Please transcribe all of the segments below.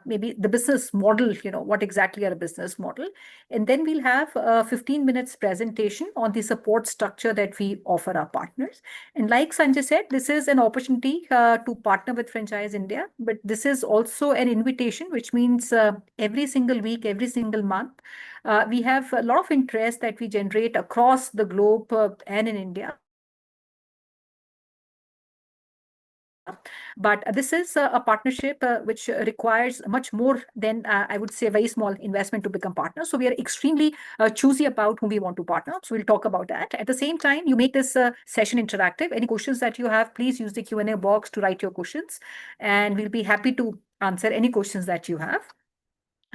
maybe the business model, what exactly are a business model. And then we'll have a 15 minutes presentation on the support structure that we offer our partners. And like Sanjay said, this is an opportunity to partner with Franchise India, but this is also an invitation, which means every single week, every single month, we have a lot of interest that we generate across the globe and in India. But this is a partnership which requires much more than, I would say, a very small investment to become partners. So we are extremely choosy about whom we want to partner. So we'll talk about that. At the same time, you make this session interactive. Any questions that you have, please use the Q&A box to write your questions, and we'll be happy to answer any questions that you have.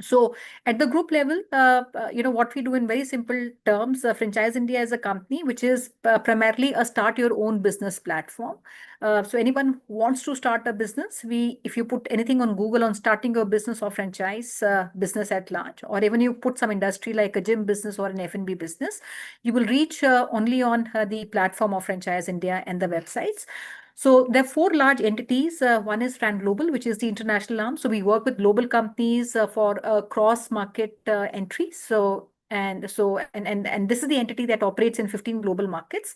So at the group level, what we do in very simple terms, Franchise India is a company which is primarily a start your own business platform. So anyone who wants to start a business, if you put anything on Google on starting your business or franchise business at large, or even you put some industry like a gym business or an F&B business, you will reach only on the platform of Franchise India and the websites. So there are four large entities. One is Fran Global, which is the international arm. So we work with global companies for cross-market entry. And this is the entity that operates in 15 global markets.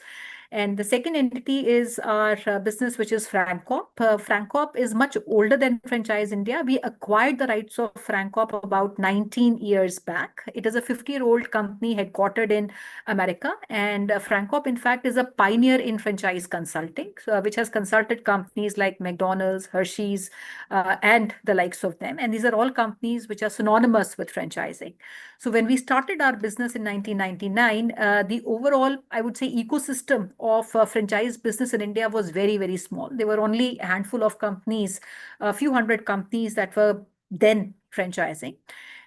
And the second entity is our business, which is FranCorp. FranCorp is much older than Franchise India. We acquired the rights of FranCorp about 19 years back. It is a 50-year-old company headquartered in America. And FranCorp, in fact, is a pioneer in franchise consulting, which has consulted companies like McDonald's, Hershey's, and the likes of them. And these are all companies which are synonymous with franchising. So when we started our business in 1999, the overall, I would say, ecosystem of franchise business in India was very, very small. There were only a handful of companies, a few hundred companies that were then franchising.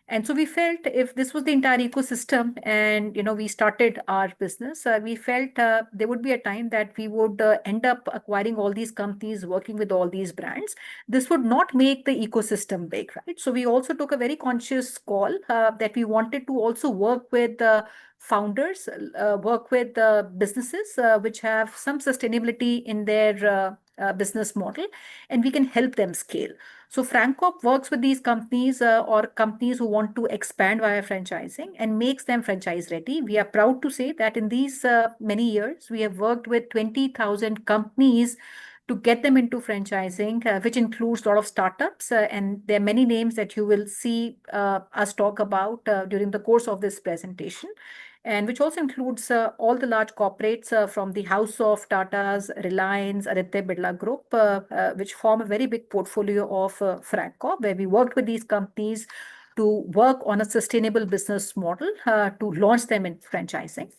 And so we felt if this was the entire ecosystem and, we started our business, we felt there would be a time that we would end up acquiring all these companies, working with all these brands. This would not make the ecosystem big, right? So we also took a very conscious call that we wanted to also work with founders, work with businesses which have some sustainability in their business model, and we can help them scale. So FranCorp works with these companies or companies who want to expand via franchising and makes them franchise ready. We are proud to say that in these many years, we have worked with 20,000 companies to get them into franchising, which includes a lot of startups. And there are many names that you will see us talk about during the course of this presentation, and which also includes all the large corporates from the house of Tata's, Reliance, Aditya Birla Group, which form a very big portfolio of FranCorp, where we worked with these companies to work on a sustainable business model to launch them in franchising.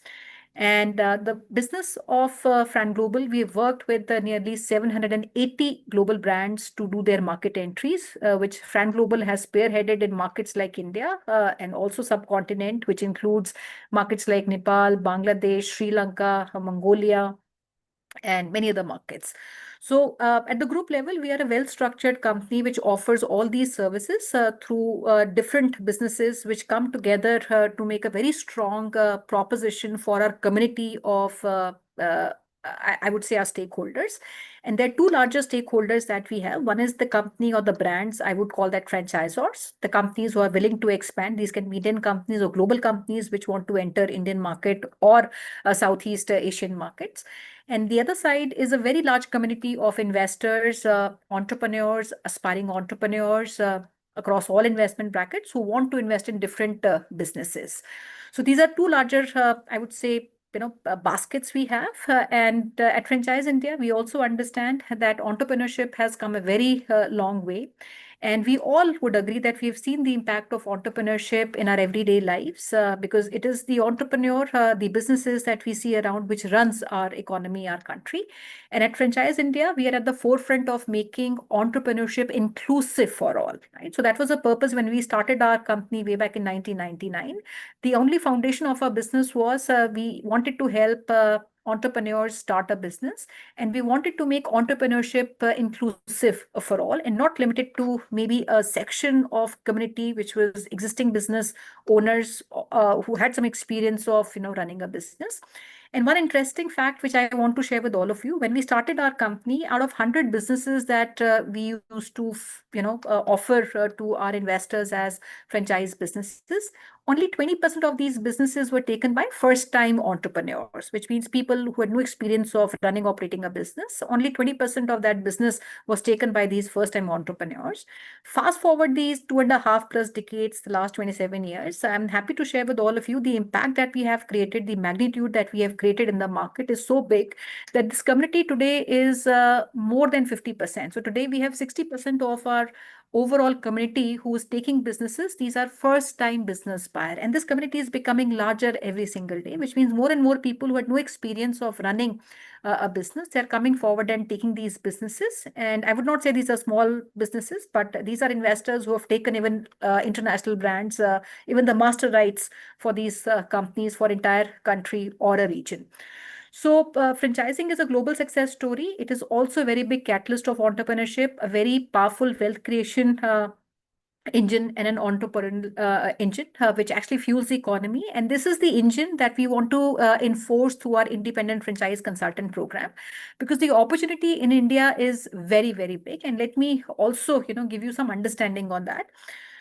And the business of Fran Global, we have worked with nearly 780 global brands to do their market entries, which Fran Global has spearheaded in markets like India and also subcontinent, which includes markets like Nepal, Bangladesh, Sri Lanka, Mongolia, and many other markets. So at the group level, we are a well-structured company which offers all these services through different businesses which come together to make a very strong proposition for our community of, I would say, our stakeholders. And there are two larger stakeholders that we have. One is the company or the brands, I would call that franchisors, the companies who are willing to expand. These can be Indian companies or global companies which want to enter Indian market or Southeast Asian markets. And the other side is a very large community of investors, entrepreneurs, aspiring entrepreneurs across all investment brackets who want to invest in different businesses. So these are two larger, I would say, baskets we have. And at Franchise India, we also understand that entrepreneurship has come a very long way. And we all would agree that we've seen the impact of entrepreneurship in our everyday lives because it is the entrepreneur, the businesses that we see around which runs our economy, our country. And at Franchise India, we are at the forefront of making entrepreneurship inclusive for all, right? So that was a purpose when we started our company way back in 1999. The only foundation of our business was we wanted to help entrepreneurs start a business, and we wanted to make entrepreneurship inclusive for all and not limited to maybe a section of community which was existing business owners who had some experience of running a business. And one interesting fact which I want to share with all of you, when we started our company, out of 100 businesses that we used to, offer to our investors as franchise businesses, only 20% of these businesses were taken by first-time entrepreneurs, which means people who had no experience of running, operating a business. Only 20% of that business was taken by these first-time entrepreneurs. Fast forward these 2.5 plus decades, the last 27 years, I'm happy to share with all of you the impact that we have created, the magnitude that we have created in the market is so big that this community today is more than 50%. So today we have 60% of our overall community who is taking businesses. These are first time business buyer. And this community is becoming larger every single day, which means more and more people who had no experience of running a business, they're coming forward and taking these businesses. And I would not say these are small businesses, but these are investors who have taken even international brands, even the master rights for these companies for entire country or a region. So franchising is a global success story. It is also a very big catalyst of entrepreneurship, a very powerful wealth creation engine and an entrepreneurial engine which actually fuels the economy. And this is the engine that we want to enforce through our independent franchise consultant program, because the opportunity in India is very, very big. And let me also, give you some understanding on that.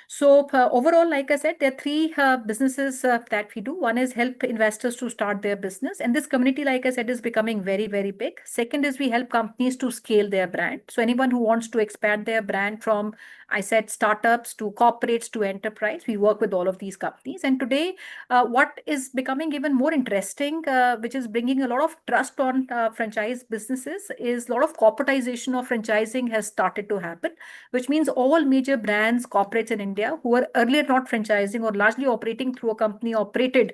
So overall, like I said, there are three businesses that we do. One is help investors to start their business. And this community, like I said, is becoming very, very big. Second is we help companies to scale their brand. So anyone who wants to expand their brand from, I said, startups to corporates to enterprise, we work with all of these companies. And today, what is becoming even more interesting, which is bringing a lot of trust on franchise businesses, is a lot of corporatization of franchising has started to happen, which means all major brands, corporates in India who were earlier not franchising or largely operating through a company operated,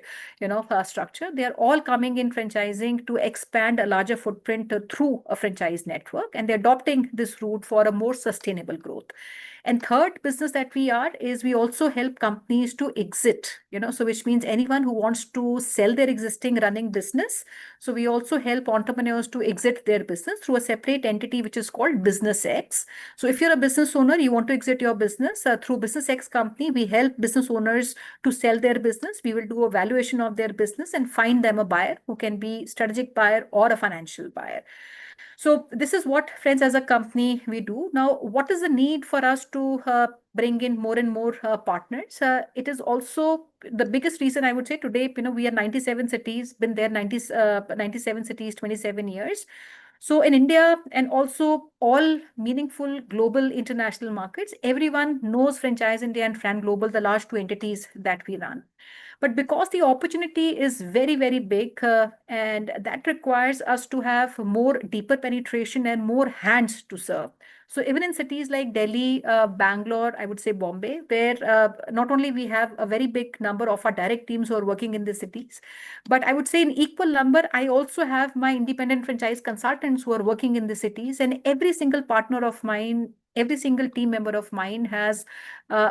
structure, they are all coming in franchising to expand a larger footprint through a franchise network, and they're adopting this route for a more sustainable growth. And third business that we are is we also help companies to exit, so which means anyone who wants to sell their existing running business. So we also help entrepreneurs to exit their business through a separate entity, which is called Business X. So if you're a business owner, you want to exit your business through Business X company, we help business owners to sell their business. We will do a valuation of their business and find them a buyer who can be strategic buyer or a financial buyer. So this is what, friends, as a company we do. Now, what is the need for us to bring in more and more partners? It is also the biggest reason I would say today, we are 97 cities, been there 97 cities, 27 years. So in India and also all meaningful global international markets, everyone knows Franchise India and Fran Global, the large two entities that we run. But because the opportunity is very, very big, and that requires us to have more deeper penetration and more hands to serve. So even in cities like Delhi, Bangalore, I would say Bombay, where not only we have a very big number of our direct teams who are working in the cities, but I would say in equal number, I also have my independent franchise consultants who are working in the cities, and every single partner of mine, every single team member of mine has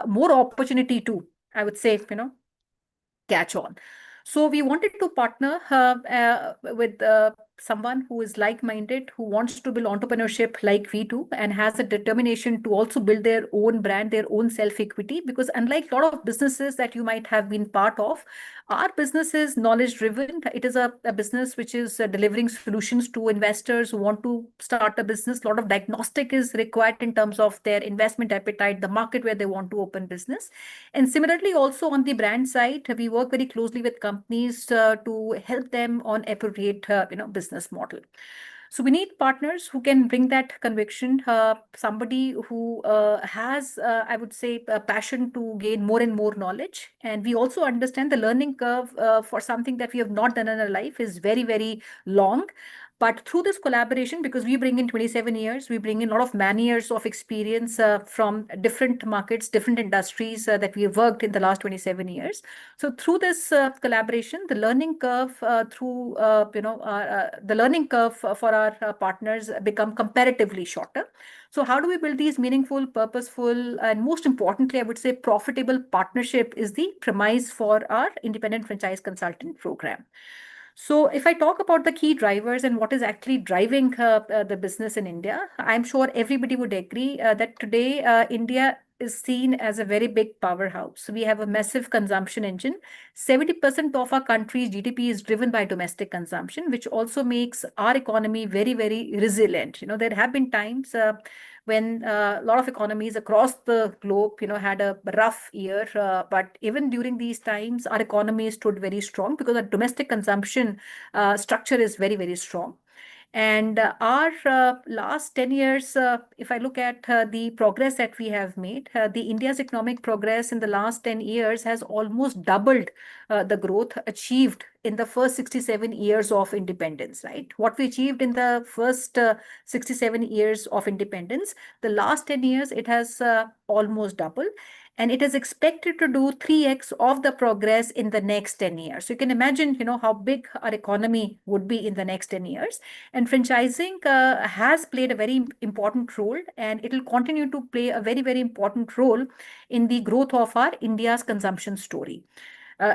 more opportunity to, I would say, catch on. So we wanted to partner with someone who is like-minded, who wants to build entrepreneurship like we do, and has a determination to also build their own brand, their own self-equity. Because unlike a lot of businesses that you might have been part of, our business is knowledge-driven. It is a business which is delivering solutions to investors who want to start a business. A lot of diagnostic is required in terms of their investment appetite, the market where they want to open business. And similarly, also on the brand side, we work very closely with companies to help them on appropriate, business model. So we need partners who can bring that conviction, somebody who has, I would say, a passion to gain more and more knowledge. And we also understand the learning curve for something that we have not done in our life is very, very long. But through this collaboration, because we bring in 27 years, we bring in a lot of man years of experience from different markets, different industries that we have worked in the last 27 years. So through this collaboration, the learning curve the learning curve for our partners become comparatively shorter. So how do we build these meaningful, purposeful, and most importantly, I would say profitable partnership is the premise for our independent franchise consultant program. So if I talk about the key drivers and what is actually driving the business in India, I'm sure everybody would agree that today India is seen as a very big powerhouse. We have a massive consumption engine. 70% of our country's GDP is driven by domestic consumption, which also makes our economy very, very resilient. There have been times when a lot of economies across the globe, had a rough year. But even during these times, our economy stood very strong because our domestic consumption structure is very, very strong. And our last 10 years, if I look at the progress that we have made, the India's economic progress in the last 10 years has almost doubled the growth achieved in the first 67 years of independence, right? What we achieved in the first 67 years of independence, the last 10 years, it has almost doubled. And it is expected to do 3x of the progress in the next 10 years. So you can imagine, how big our economy would be in the next 10 years. And franchising has played a very important role, and it will continue to play a very, very important role in the growth of our India's consumption story.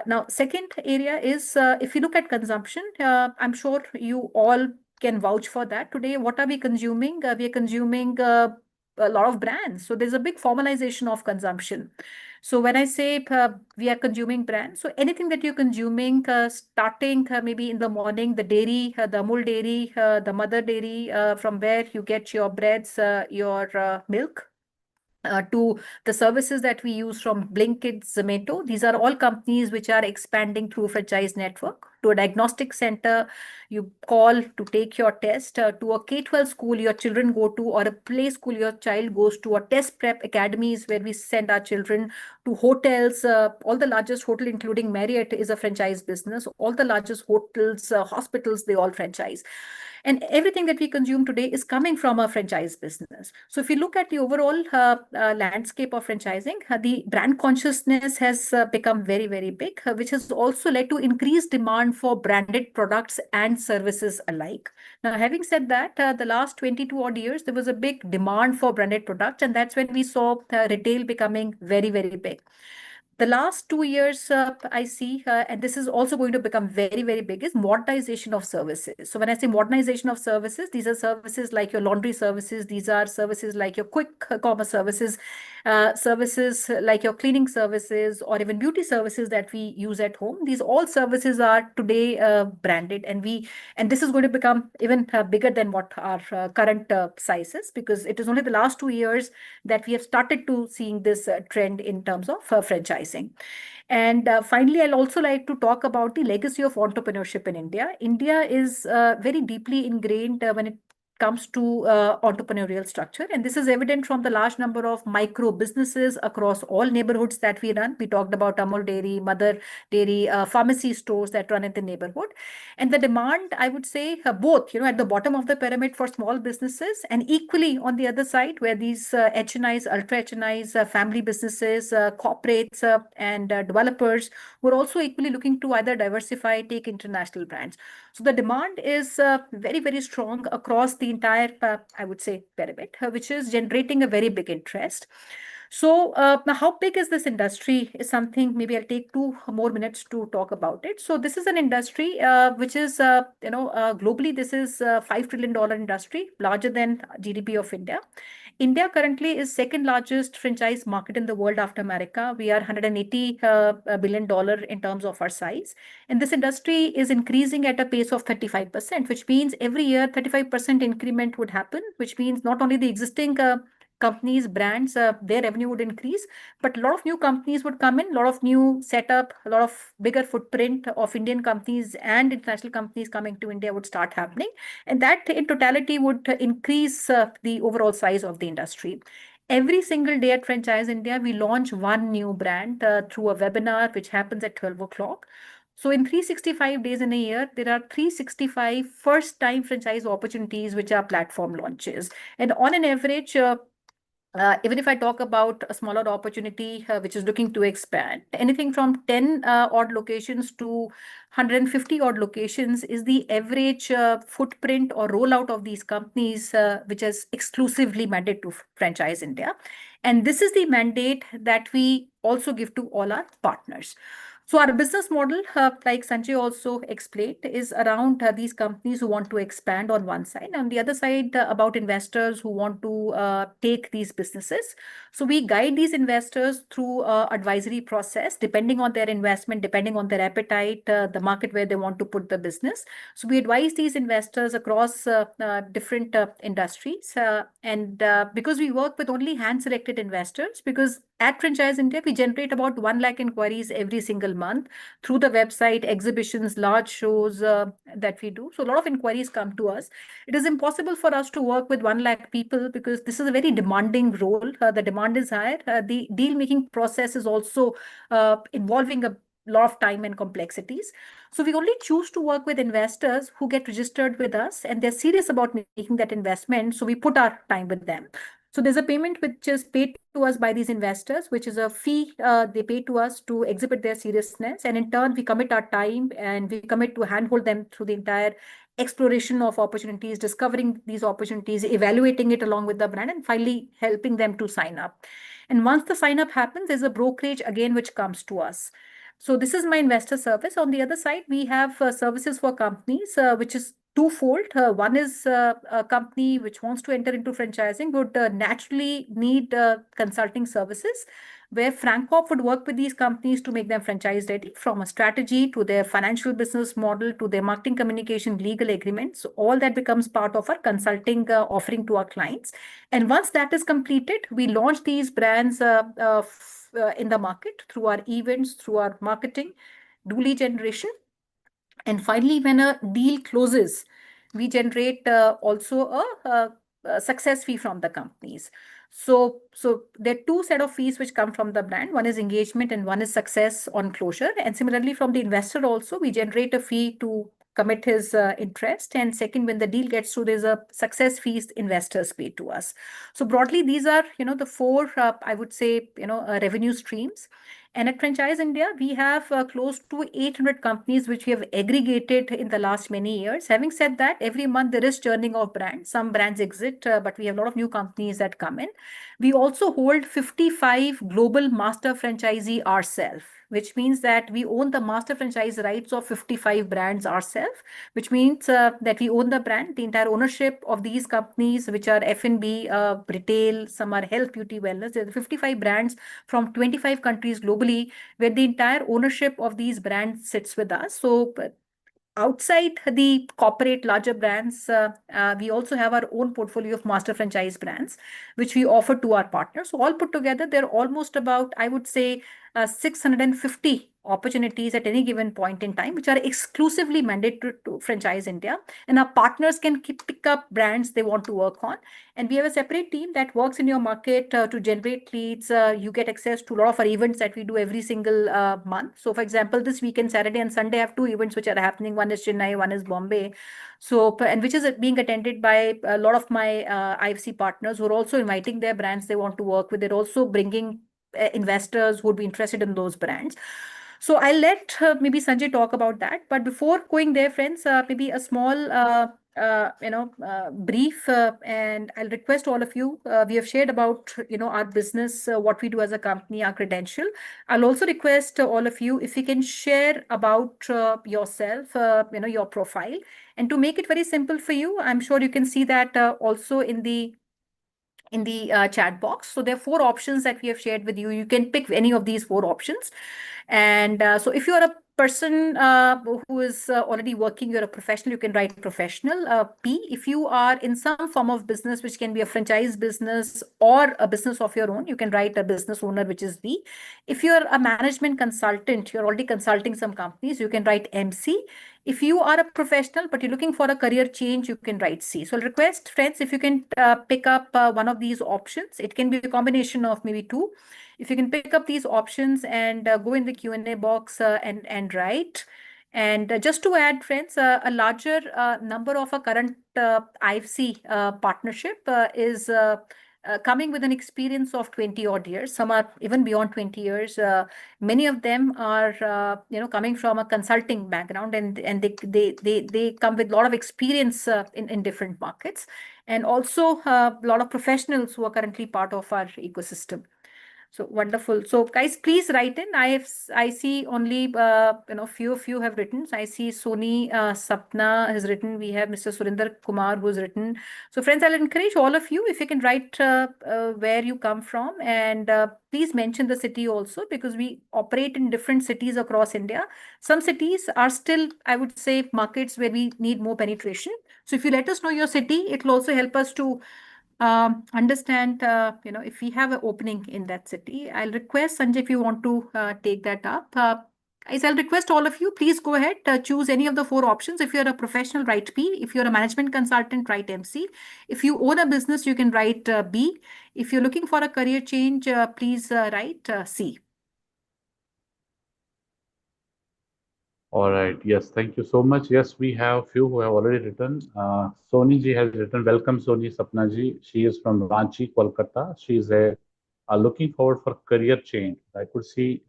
Now, second area is if you look at consumption, I'm sure you all can vouch for that. Today, what are we consuming? We are consuming a lot of brands. So there's a big formalization of consumption. So when I say we are consuming brands, so anything that you're consuming, starting maybe in the morning, the dairy, the Amul dairy, the mother dairy, from where you get your breads, your milk, to the services that we use from Blinkit, Zomato. These are all companies which are expanding through franchise network. To a diagnostic center, you call to take your test, to a K-12 school your children go to, or a play school your child goes to, or test prep academies where we send our children, to hotels. All the largest hotel, including Marriott, is a franchise business. All the largest hotels, hospitals, they all franchise. And everything that we consume today is coming from a franchise business. So if you look at the overall landscape of franchising, the brand consciousness has become very, very big, which has also led to increased demand for branded products and services alike. Now, having said that, the last 22 odd years, there was a big demand for branded products, and that's when we saw retail becoming very, very big. The last 2 years, I see, and this is also going to become very, very big, is modernization of services. So when I say modernization of services, these are services like your laundry services. These are services like your quick commerce services, services like your cleaning services, or even beauty services that we use at home. These all services are today branded, and this is going to become even bigger than what our current size is, because it is only the last 2 years that we have started to seeing this trend in terms of franchising. And finally, I'll also like to talk about the legacy of entrepreneurship in India. India is very deeply ingrained when it comes to entrepreneurial structure. And this is evident from the large number of micro businesses across all neighborhoods that we run. We talked about Amul Dairy, Mother Dairy, pharmacy stores that run in the neighborhood. And the demand, I would say, both, at the bottom of the pyramid for small businesses, and equally on the other side, where these HNIs, ultra HNIs, family businesses, corporates, and developers were also equally looking to either diversify, take international brands. So the demand is very, very strong across the entire, I would say, pyramid, which is generating a very big interest. So now how big is this industry is something maybe I'll take 2 more minutes to talk about it. So this is an industry which is, globally, this is a $5 trillion industry, larger than GDP of India. India currently is second largest franchise market in the world after America. We are $180 billion in terms of our size. And this industry is increasing at a pace of 35%, which means every year 35% increment would happen, which means not only the existing companies, brands, their revenue would increase, but a lot of new companies would come in, a lot of new setup, a lot of bigger footprint of Indian companies and international companies coming to India would start happening. And that in totality would increase the overall size of the industry. Every single day at Franchise India, we launch one new brand through a webinar, which happens at 12 o'clock. So in 365 days in a year, there are 365 first-time franchise opportunities, which are platform launches. And on an average, even if I talk about a smaller opportunity which is looking to expand, anything from 10 odd locations to 150 odd locations is the average footprint or rollout of these companies, which is exclusively mandated to Franchise India. And this is the mandate that we also give to all our partners. So our business model, like Sanjay also explained, is around these companies who want to expand on one side, on the other side about investors who want to take these businesses. So we guide these investors through advisory process, depending on their investment, depending on their appetite, the market where they want to put the business. So we advise these investors across different industries, and because we work with only hand-selected investors, because at Franchise India, we generate about 1 lakh inquiries every single month through the website, exhibitions, large shows that we do. So a lot of inquiries come to us. It is impossible for us to work with 1 lakh people because this is a very demanding role. The demand is higher. The deal making process is also involving a lot of time and complexities. So we only choose to work with investors who get registered with us and they're serious about making that investment. So we put our time with them. So there's a payment which is paid to us by these investors, which is a fee they pay to us to exhibit their seriousness. And in turn, we commit our time and we commit to handhold them through the entire exploration of opportunities, discovering these opportunities, evaluating it along with the brand, and finally helping them to sign up. And once the sign up happens, there's a brokerage again which comes to us. So this is my investor service. On the other side, we have services for companies, which is twofold. One is a company which wants to enter into franchising would naturally need consulting services, where Francorp would work with these companies to make them franchise ready, from a strategy to their financial business model to their marketing communication, legal agreements. So all that becomes part of our consulting offering to our clients. And once that is completed, we launch these brands in the market through our events, through our marketing, do lead generation. And finally, when a deal closes, we generate also a success fee from the companies. So there are two set of fees which come from the brand. One is engagement and one is success on closure. And similarly, from the investor also, we generate a fee to commit his interest. And second, when the deal gets through, there's a success fees investors pay to us. So broadly, these are, the four, I would say, revenue streams. And at Franchise India, we have close to 800 companies which we have aggregated in the last many years. Having said that, every month there is churning of brands. Some brands exit, but we have a lot of new companies that come in. We also hold 55 global master franchisee ourselves, which means that we own the master franchise rights of 55 brands ourselves, which means that we own the brand, the entire ownership of these companies, which are F&B, retail, some are health, beauty, wellness. There are 55 brands from 25 countries globally, where the entire ownership of these brands sits with us. So outside the corporate larger brands, we also have our own portfolio of master franchise brands, which we offer to our partners. So all put together, they're almost about, I would say, 650 opportunities at any given point in time, which are exclusively mandated to Franchise India. And our partners can pick up brands they want to work on. And we have a separate team that works in your market to generate leads. You get access to a lot of our events that we do every single month. So for example, this weekend, Saturday and Sunday, I have two events which are happening. One is Chennai, one is Bombay. So, and which is being attended by a lot of my IFC partners who are also inviting their brands they want to work with. They're also bringing investors who would be interested in those brands. So I'll let maybe Sanjay talk about that. But before going there, friends, maybe a small brief, and I'll request all of you. We have shared about our business, what we do as a company, our credential. I'll also request all of you if you can share about yourself, your profile, and to make it very simple for you. I'm sure you can see that also in the chat box. So there are four options that we have shared with you. You can pick any of these four options. And so if you're a person who is already working, you're a professional, you can write professional, P. If you are in some form of business, which can be a franchise business or a business of your own, you can write a business owner, which is B. If you're a management consultant, you're already consulting some companies, you can write MC. If you are a professional, but you're looking for a career change, you can write C. So I'll request friends, if you can pick up one of these options. It can be a combination of maybe two. If you can pick up these options and go in the Q&A box and write. And just to add, friends, a larger number of our current IFC partnership is coming with an experience of 20 odd years. Some are even beyond 20 years. Many of them are, coming from a consulting background, and they come with a lot of experience in different markets, and also a lot of professionals who are currently part of our ecosystem. So wonderful. So guys, please write in. I see only few of you have written. So I see Sony Sapna has written. We have Mr. Surinder Kumar who's written. So friends, I'll encourage all of you if you can write where you come from, and please mention the city also, because we operate in different cities across India. Some cities are still, I would say, markets where we need more penetration. So if you let us know your city, it will also help us to understand, if we have an opening in that city. I'll request Sanjay if you want to take that up. Guys, I'll request all of you, please go ahead, choose any of the four options. If you're a professional, write P. If you're a management consultant, write MC. If you own a business, you can write B. If you're looking for a career change, please write C. All right. Yes, thank you so much. Yes, we have few who have already written. Soni ji has written, welcome Soni Sapna ji. She is from Ranchi, Kolkata. She is looking forward for career change. I could see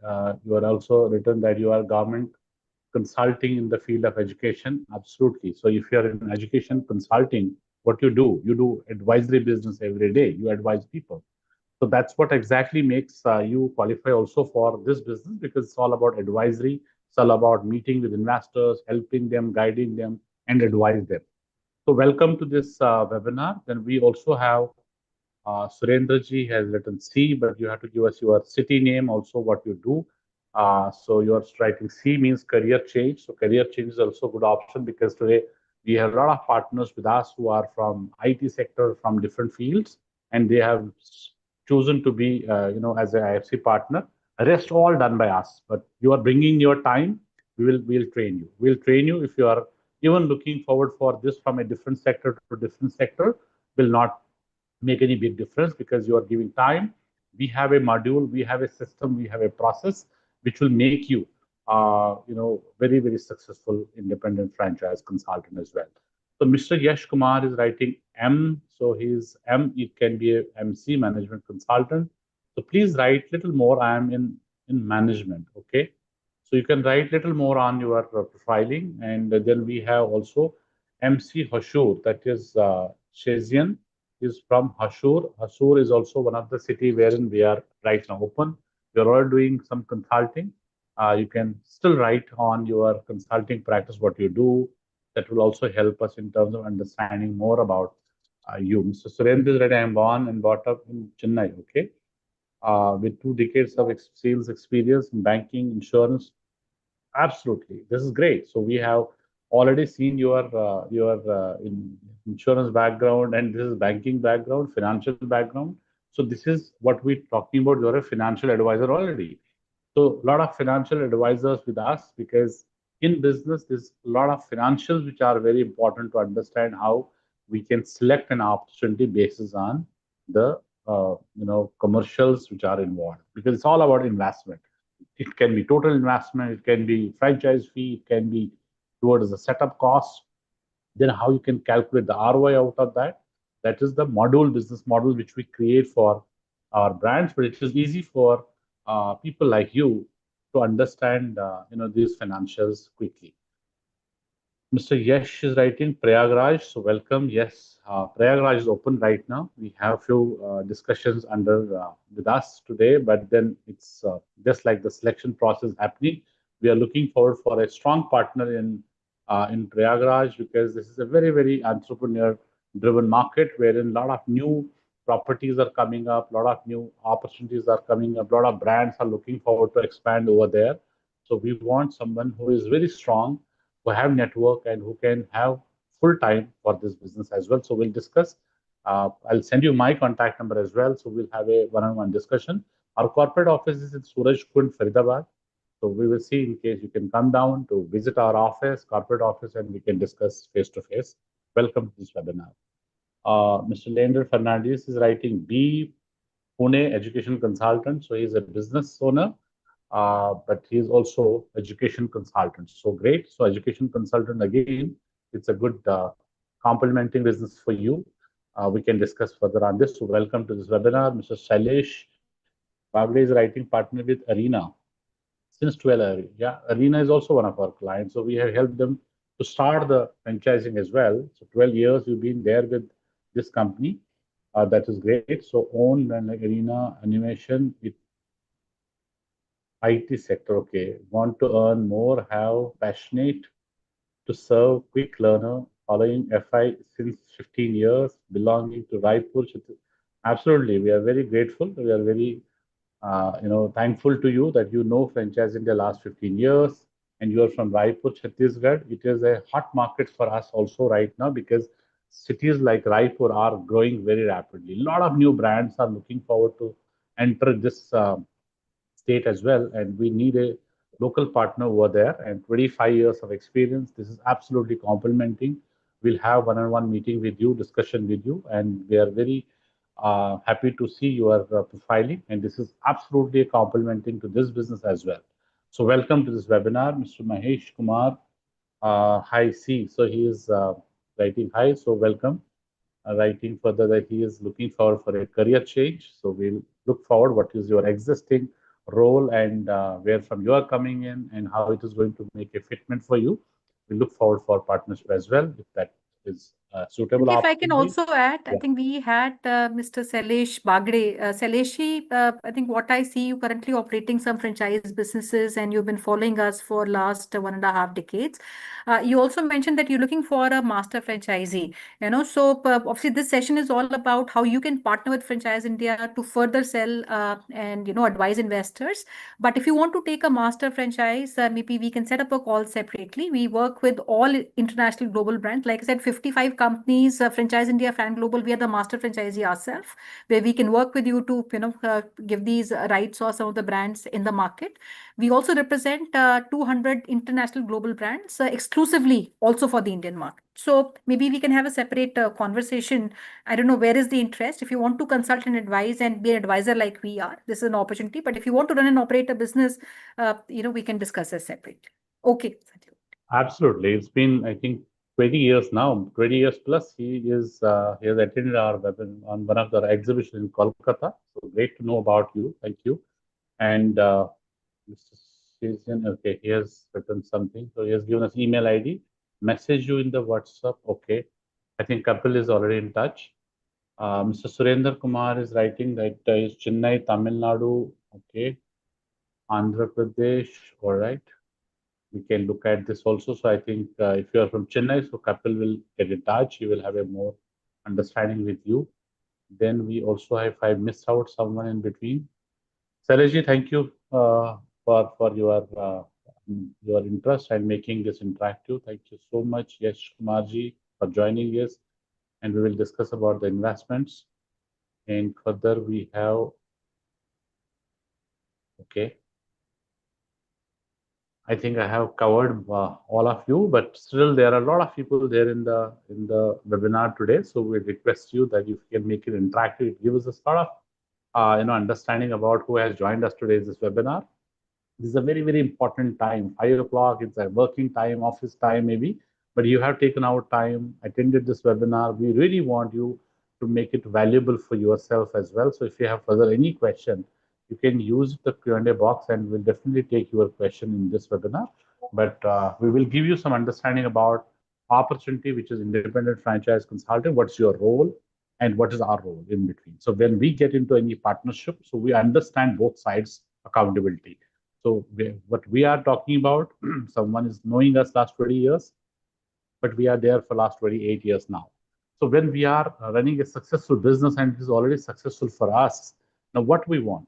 you are also written that you are government consulting in the field of education. Absolutely. So if you are in education consulting, what you do advisory business every day. You advise people. So that's what exactly makes you qualify also for this business, because it's all about advisory. It's all about meeting with investors, helping them, guiding them, and advise them. So welcome to this webinar. Then we also have Surendra ji has written C, but you have to give us your city name, also what you do. So you're writing C means career change. So career change is also a good option, because today we have a lot of partners with us who are from IT sector, from different fields, and they have chosen to be, as an IFC partner. Rest all done by us, but you are bringing your time. We'll train you. We'll train you. If you are even looking forward for this from a different sector to different sector, will not make any big difference, because you are giving time. We have a module, we have a system, we have a process which will make you, very, very successful independent franchise consultant as well. So Mr. Yash Kumar is writing M. So his M, it can be a MC, management consultant. So please write little more. I am in management. Okay. So you can write little more on your profiling. And then we have also MC Hashur, that is Shazian is from Hashur. Hashur is also one of the city wherein we are right now open. We are all doing some consulting. You can still write on your consulting practice what you do. That will also help us in terms of understanding more about you. Mr. Surendra is right. I am born and brought up in Chennai. Okay, with 2 decades of sales experience in banking, insurance. Absolutely, this is great. So we have already seen your insurance background, and this is banking background, financial background. So this is what we're talking about. You're a financial advisor already. So a lot of financial advisors with us, because in business there's a lot of financials which are very important to understand how we can select an opportunity basis on the commercials which are involved, because it's all about investment. It can be total investment, it can be franchise fee, it can be towards the setup cost. Then how you can calculate the ROI out of that. That is the module business model which we create for our brands, but it is easy for people like you to understand, these financials quickly. Mr. Yash is writing Prayagraj, so welcome. Yes, Prayagraj is open right now. We have few discussions under with us today, but then it's just like the selection process happening. We are looking forward for a strong partner in Prayagraj, because this is a very, very entrepreneur-driven market wherein a lot of new properties are coming up, a lot of new opportunities are coming up, a lot of brands are looking forward to expand over there. So we want someone who is very strong, who have network, and who can have full time for this business as well. So we'll discuss. I'll send you my contact number as well. So we'll have a one-on-one discussion. Our corporate office is in Suraj Kund, Faridabad. So we will see in case you can come down to visit our office, corporate office, and we can discuss face to face. Welcome to this webinar. Mr. Leander Fernandez is writing B. Pune education consultant. So he's a business owner, but he's also education consultant. So great. So education consultant again, it's a good complementing business for you. We can discuss further on this. So welcome to this webinar. Mr. Shailesh Bavde is writing partner with Arena since 12 years. Yeah, Arena is also one of our clients. So we have helped them to start the franchising as well. So 12 years you've been there with this company. That is great. So own and like Arena animation, IT sector, okay. Want to earn more, have passionate to serve, quick learner, following FI since 15 years, belonging to Raipur. Absolutely, we are very grateful. We are very thankful to you that you know franchise in the last 15 years and you are from Raipur, Chhattisgarh. It is a hot market for us also right now because cities like Raipur are growing very rapidly. A lot of new brands are looking forward to enter this state as well, and we need a local partner over there. And 25 years of experience. This is absolutely complementing. We'll have one-on-one meeting with you, discussion with you, and we are very happy to see your profiling. And this is absolutely complementing to this business as well. So welcome to this webinar, Mr. Mahesh Kumar. Hi, C. So he is writing hi. So welcome writing further that he is looking forward for a career change. So we'll look forward what is your existing role and where from you are coming in and how it is going to make a fitment for you. We look forward for partnership as well if that is a suitable Okay, if I can opportunity. also add, I Yeah. think we had Mr. Sailesh Bagde. Saileshi, I think what I see, you currently operating some franchise businesses and you've been following us for last 1.5 decades. You also mentioned that you're looking for a master franchisee. So obviously this session is all about how you can partner with Franchise India to further sell and advise investors. But if you want to take a master franchise, maybe we can set up a call separately. We work with all international global brands. Like I said, 55 companies, Franchise India, Fan Global, we are the master franchisee ourselves, where we can work with you to, give these rights or some of the brands in the market. We also represent 200 international global brands exclusively also for the Indian market. So maybe we can have a separate conversation. I don't know where is the interest. If you want to consult and advise and be an advisor like we are, this is an opportunity. But if you want to run and operate a business, we can discuss this separately. Okay, Sanjeev. Absolutely. It's been, I think, 20 years now, 20 years plus. He has attended our webinar on one of the exhibitions in Kolkata. So great to know about you. Thank you. And Mr. Citizen, okay, he has written something. So he has given us email ID. Message you in the WhatsApp. Okay. I think Kapil is already in touch. Mr. Surendra Kumar is writing that is Chennai, Tamil Nadu. Okay. Andhra Pradesh. All right. We can look at this also. So I think if you are from Chennai, so Kapil will get in touch. He will have a more understanding with you. Then we also have, if I missed out someone in between. Saleji, thank you for your interest and making this interactive. Thank you so much, Yash Kumarji, for joining us. And we will discuss about the investments. And further, we have, okay. I think I have covered all of you, but still there are a lot of people there in the webinar today. So we request you that if you can make it interactive, it gives us a lot of understanding about who has joined us today in this webinar. This is a very, very important time. 5 o'clock, it's a working time, office time maybe, but you have taken out time, attended this webinar. We really want you to make it valuable for yourself as well. So if you have further any question, you can use the Q&A box and we'll definitely take your question in this webinar. But we will give you some understanding about opportunity, which is independent franchise consultant. What's your role? And what is our role in between? So when we get into any partnership, so we understand both sides accountability. So what we are talking about, someone is knowing us last 20 years, but we are there for last 28 years now. So when we are running a successful business and it is already successful for us, now what we want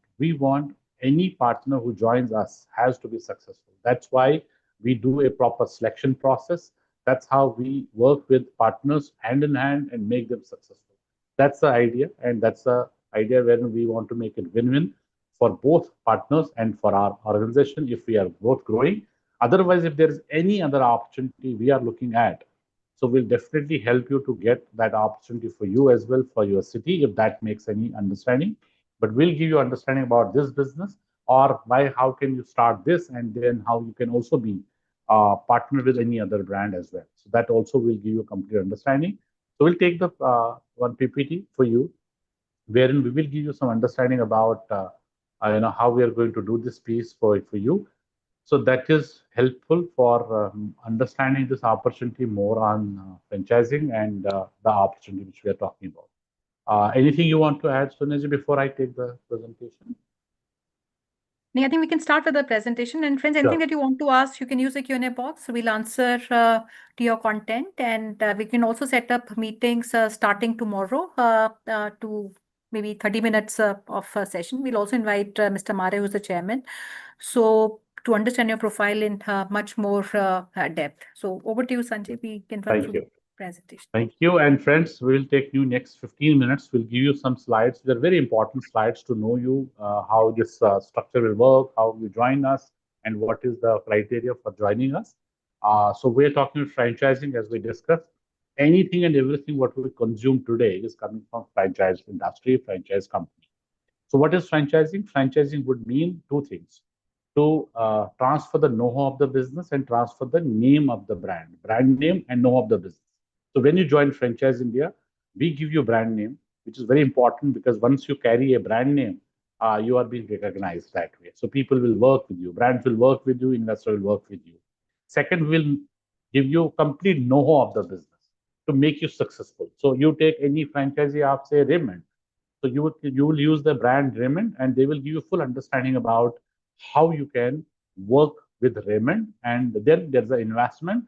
any partner who joins us has to be successful. That's why we do a proper selection process. That's how we work with partners hand in hand and make them successful. That's the idea, and that's the idea when we want to make it win-win for both partners and for our organization if we are both growing. Otherwise, if there is any other opportunity we are looking at, so we'll definitely help you to get that opportunity for you as well for your city, if that makes any understanding. But we'll give you understanding about this business or how can you start this and then how you can also be partner with any other brand as well. So that also will give you a complete understanding. So we'll take the one PPT for you, wherein we will give you some understanding about how we are going to do this piece for you. So that is helpful for understanding this opportunity more on franchising and the opportunity which we are talking about. Anything you want to add, Suneji, before I take the presentation? I think we can start with the presentation. And friends, anything Sure. that you want to ask, you can use the Q&A box. We'll answer to your content. And we can also set up meetings starting tomorrow to maybe 30 minutes of a session. We'll also invite Mr. Mare, who's the chairman. So to understand your profile in much more depth. So over to you, Sanjay. We can run Thank through the you. presentation. Thank you. And friends, we'll take you next 15 minutes. We'll give you some slides. They're very important slides to know you, how this structure will work, how you join us, and what is the criteria for joining us. So we're talking franchising as we discussed. Anything and everything what we consume today is coming from franchise industry, franchise company. So what is franchising? Franchising would mean two things: to transfer the know-how of the business and transfer the name of the brand name and know of the business. So when you join Franchise India, we give you brand name, which is very important because once you carry a brand name, you are being recognized that way. So people will work with you, brands will work with you, investor will work with you. Second, we'll give you complete know-how of the business to make you successful. So you take any franchisee of say Raymond, so you will use the brand Raymond, and they will give you full understanding about how you can work with Raymond. And then there's an investment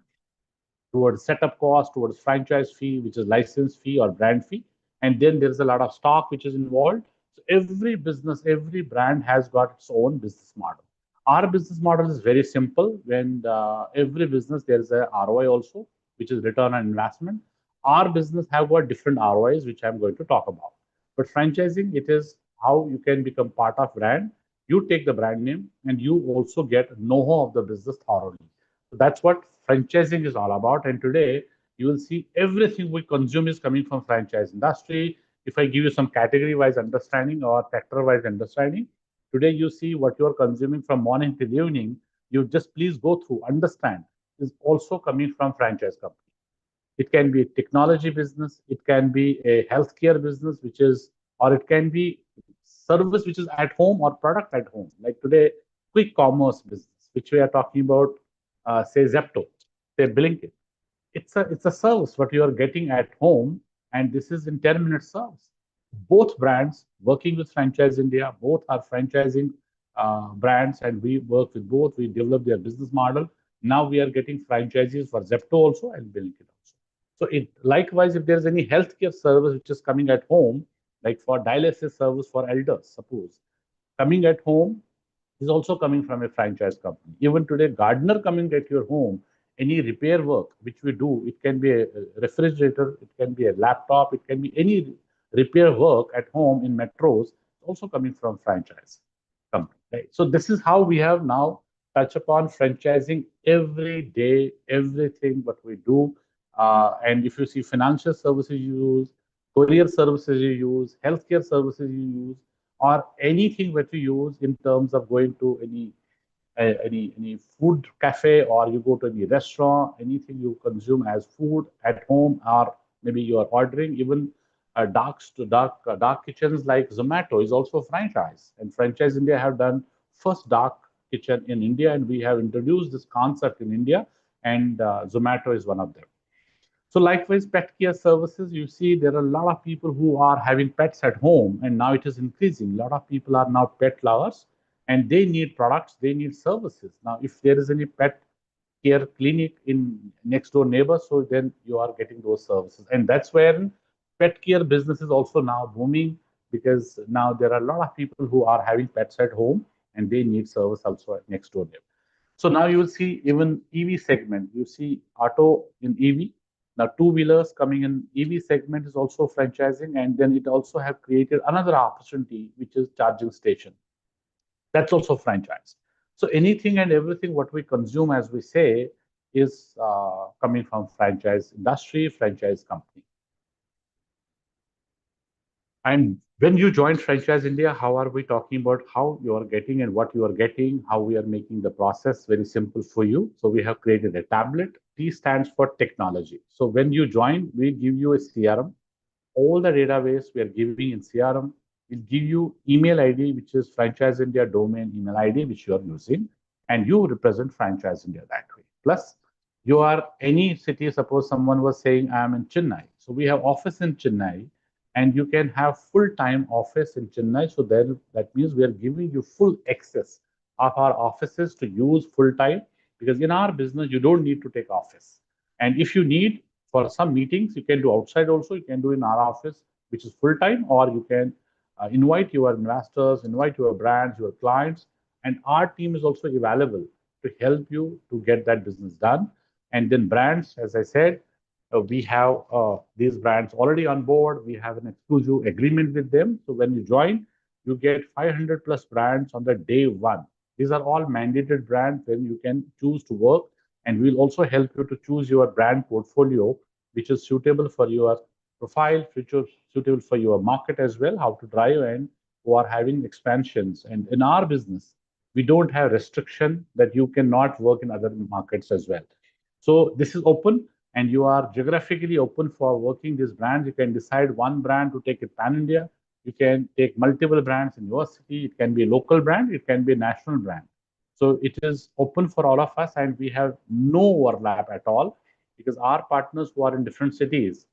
towards setup cost, towards franchise fee, which is license fee or brand fee. And then there's a lot of stock which is involved. So every business, every brand has got its own business model. Our business model is very simple. When every business, there is a ROI also, which is return on investment. Our business have got different ROIs, which I'm going to talk about. But franchising, it is how you can become part of brand. You take the brand name and you also get know-how of the business thoroughly. So that's what franchising is all about. And today, you will see everything we consume is coming from franchise industry. If I give you some category-wise understanding or sector-wise understanding, today you see what you are consuming from morning till evening. You just please go through, understand, is also coming from franchise company. It can be a technology business, it can be a healthcare business, which is, or it can be service which is at home or product at home. Like today, quick commerce business, which we are talking about, say Zepto, say Blinkit. It's a service what you are getting at home, and this is in 10 minutes service. Both brands working with Franchise India, both are franchising brands, and we work with both. We develop their business model. Now we are getting franchises for Zepto also and Blinkit also. So it likewise, if there's any healthcare service which is coming at home, like for dialysis service for elders, suppose coming at home is also coming from a franchise company. Even today, gardener coming at your home, any repair work which we do, it can be a refrigerator, it can be a laptop, it can be any repair work at home in metros, also coming from franchise company. Right? So this is how we have now touch upon franchising every day, everything what we do. And if you see financial services you use, courier services you use, healthcare services you use, or anything that you use in terms of going to any food cafe, or you go to any restaurant, anything you consume as food at home, or maybe you are ordering, even dark kitchens like Zomato is also a franchise, and Franchise India have done first dark kitchen in India, and we have introduced this concept in India, and Zomato is one of them. So likewise, pet care services, you see there are a lot of people who are having pets at home, and now it is increasing. A lot of people are now pet lovers, and they need products, they need services. Now, if there is any pet care clinic in next door neighbor, so then you are getting those services. And that's where pet care business is also now booming, because now there are a lot of people who are having pets at home, and they need service also at next door neighbor. So now you will see even EV segment. You see auto in EV. Now two-wheelers coming in EV segment is also franchising, and then it also have created another opportunity, which is charging station. That's also franchise. So anything and everything what we consume, as we say, is coming from franchise industry, franchise company. And when you join Franchise India, how are we talking about how you are getting and what you are getting, how we are making the process very simple for you. So we have created a tablet. T stands for technology. So when you join, we give you a CRM. All the database we are giving in CRM. We'll give you email ID, which is Franchise India domain email ID, which you are using, and you represent Franchise India that way. Plus, you are any city. Suppose someone was saying, I am in Chennai. So we have office in Chennai, and you can have full-time office in Chennai. So then that means we are giving you full access of our offices to use full time, because in our business you don't need to take office. And if you need for some meetings, you can do outside also. You can do in our office, which is full time, or you can invite your investors, invite your brands, your clients, and our team is also available to help you to get that business done. And then brands, as I said, we have these brands already on board. We have an exclusive agreement with them. So when you join, you get 500 plus brands on the day one. These are all mandated brands when you can choose to work, and we'll also help you to choose your brand portfolio, which is suitable for your profile, future suitable for your market as well, how to drive, and who are having expansions. And in our business, we don't have restriction that you cannot work in other markets as well. So this is open, and you are geographically open for working these brands. You can decide one brand to take it pan India. You can take multiple brands in your city. It can be a local brand. It can be a national brand. So it is open for all of us, and we have no overlap at all, because our partners who are in different cities,